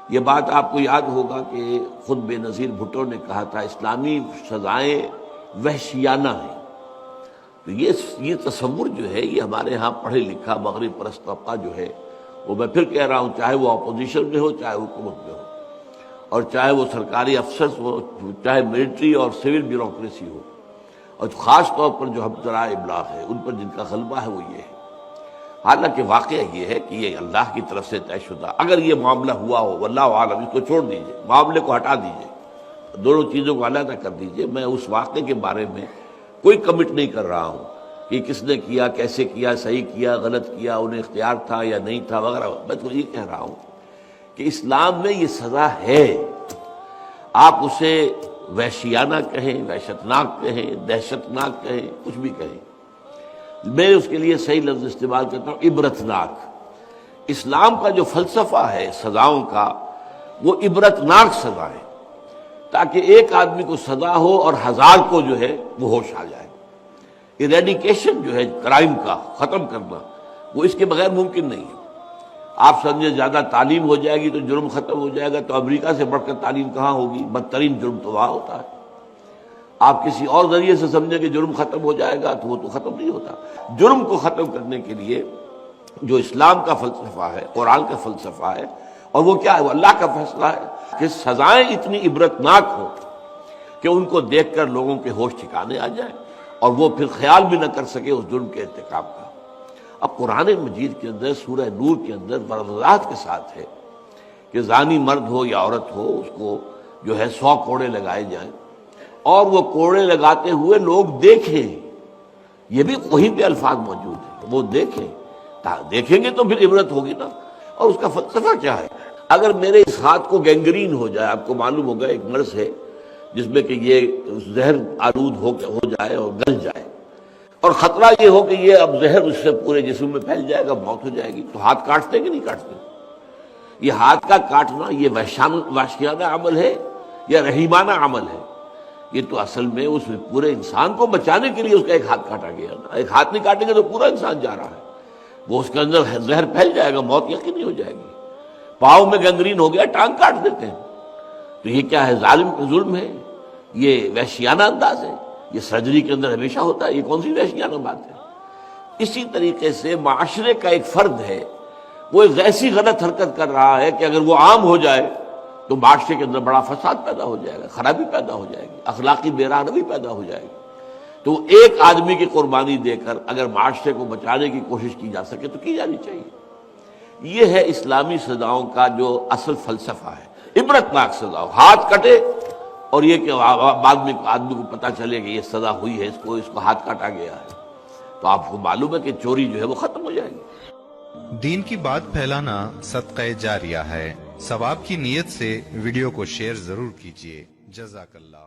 یہ بات آپ کو یاد ہوگا کہ خود بے نظیر بھٹو نے کہا تھا اسلامی سزائیں وحشیانہ ہیں۔ تو یہ تصور جو ہے یہ ہمارے ہاں پڑھے لکھا مغرب پرست طبقہ جو ہے وہ، میں پھر کہہ رہا ہوں، چاہے وہ اپوزیشن میں ہو چاہے حکومت میں ہو، اور چاہے وہ سرکاری افسر ہو، چاہے ملٹری اور سول بیوروکریسی ہو، اور خاص طور پر جو ہم ذرائع ابلاغ ہے ان پر جن کا غلبہ ہے وہ یہ ہے۔ حالانکہ واقعہ یہ ہے کہ یہ اللہ کی طرف سے طے شدہ، اگر یہ معاملہ ہوا ہو واللہ عالم، اس کو چھوڑ دیجئے، معاملے کو ہٹا دیجئے، دونوں چیزوں کو علیحدہ کر دیجئے، میں اس واقعے کے بارے میں کوئی کمٹ نہیں کر رہا ہوں کہ کس نے کیا، کیسے کیا، صحیح کیا، غلط کیا، انہیں اختیار تھا یا نہیں تھا وغیرہ۔ میں تو یہ کہہ رہا ہوں کہ اسلام میں یہ سزا ہے، آپ اسے وحشیانہ کہیں، وحشتناک کہیں، دہشتناک کہیں، کچھ بھی کہیں، میں اس کے لیے صحیح لفظ استعمال کرتا ہوں عبرتناک۔ اسلام کا جو فلسفہ ہے سزاؤں کا وہ عبرتناک سزا ہے، تاکہ ایک آدمی کو سزا ہو اور ہزار کو جو ہے وہ ہوش آ جائے۔ ایریڈیکیشن جو ہے کرائم کا ختم کرنا وہ اس کے بغیر ممکن نہیں ہے۔ آپ سمجھے زیادہ تعلیم ہو جائے گی تو جرم ختم ہو جائے گا، تو امریکہ سے بڑھ کر تعلیم کہاں ہوگی؟ بدترین جرم تو وہاں ہوتا ہے۔ آپ کسی اور ذریعے سے سمجھیں کہ جرم ختم ہو جائے گا تو وہ تو ختم نہیں ہوتا۔ جرم کو ختم کرنے کے لیے جو اسلام کا فلسفہ ہے، قرآن کا فلسفہ ہے، اور وہ کیا ہے؟ وہ اللہ کا فیصلہ ہے کہ سزائیں اتنی عبرتناک ہوں کہ ان کو دیکھ کر لوگوں کے ہوش ٹھکانے آ جائیں اور وہ پھر خیال بھی نہ کر سکے اس جرم کے ارتکاب کا۔ اب قرآن مجید کے اندر سورہ نور کے اندر وضاحت کے ساتھ ہے کہ زانی مرد ہو یا عورت ہو، اس کو جو ہے 100 کوڑے لگائے جائیں، اور وہ کوڑے لگاتے ہوئے لوگ دیکھیں۔ یہ بھی وہیں پہ الفاظ موجود ہیں، وہ دیکھیں گے تو پھر عبرت ہوگی نا۔ اور اس کا فلسفہ کیا ہے؟ اگر میرے اس ہاتھ کو گینگرین ہو جائے، آپ کو معلوم ہوگا ایک مرض ہے جس میں کہ یہ زہر آلود ہو جائے اور گل جائے، اور خطرہ یہ ہو کہ یہ اب زہر اس سے پورے جسم میں پھیل جائے گا، موت ہو جائے گی، تو ہاتھ کاٹتے کہ نہیں کاٹتے؟ یہ ہاتھ کا کاٹنا یہ وحشیانہ عمل ہے یا رحیمانہ عمل ہے؟ یہ تو اصل میں اس پورے انسان کو بچانے کے لیے اس کا ایک ہاتھ کاٹا گیا نا۔ ایک ہاتھ نہیں کاٹیں گے تو پورا انسان جا رہا ہے، وہ اس کے اندر زہر پھیل جائے گا، موت یقینی ہو جائے گی۔ پاؤں میں گنگرین ہو گیا، ٹانگ کاٹ دیتے ہیں، تو یہ کیا ہے؟ ظلم ہے، یہ وحشیانہ انداز ہے، یہ سرجری کے اندر ہمیشہ ہوتا ہے، یہ کون سی وحشیانہ بات ہے؟ اسی طریقے سے معاشرے کا ایک فرد ہے، وہ ایک ایسی غلط حرکت کر رہا ہے کہ اگر وہ عام ہو جائے تو معاشرے کے اندر بڑا فساد پیدا ہو جائے گا، خرابی پیدا ہو جائے گی، اخلاقی بے روی پیدا ہو جائے گی۔ تو ایک آدمی کی قربانی دے کر اگر معاشرے کو بچانے کی کوشش کی جا سکے تو کی جانی چاہیے۔ یہ ہے اسلامی سزاؤں کا جو اصل فلسفہ ہے، عبرتناک سزا، ہاتھ کٹے اور یہ کہ بعد میں آدمی کو پتہ چلے کہ یہ سزا ہوئی ہے، اس کو ہاتھ کاٹا گیا ہے، تو آپ کو معلوم ہے کہ چوری جو ہے وہ ختم ہو جائے گی۔ دین کی بات پھیلانا صدقہ جاریہ ہے، ثواب کی نیت سے ویڈیو کو شیئر ضرور کیجیے۔ جزاک اللہ۔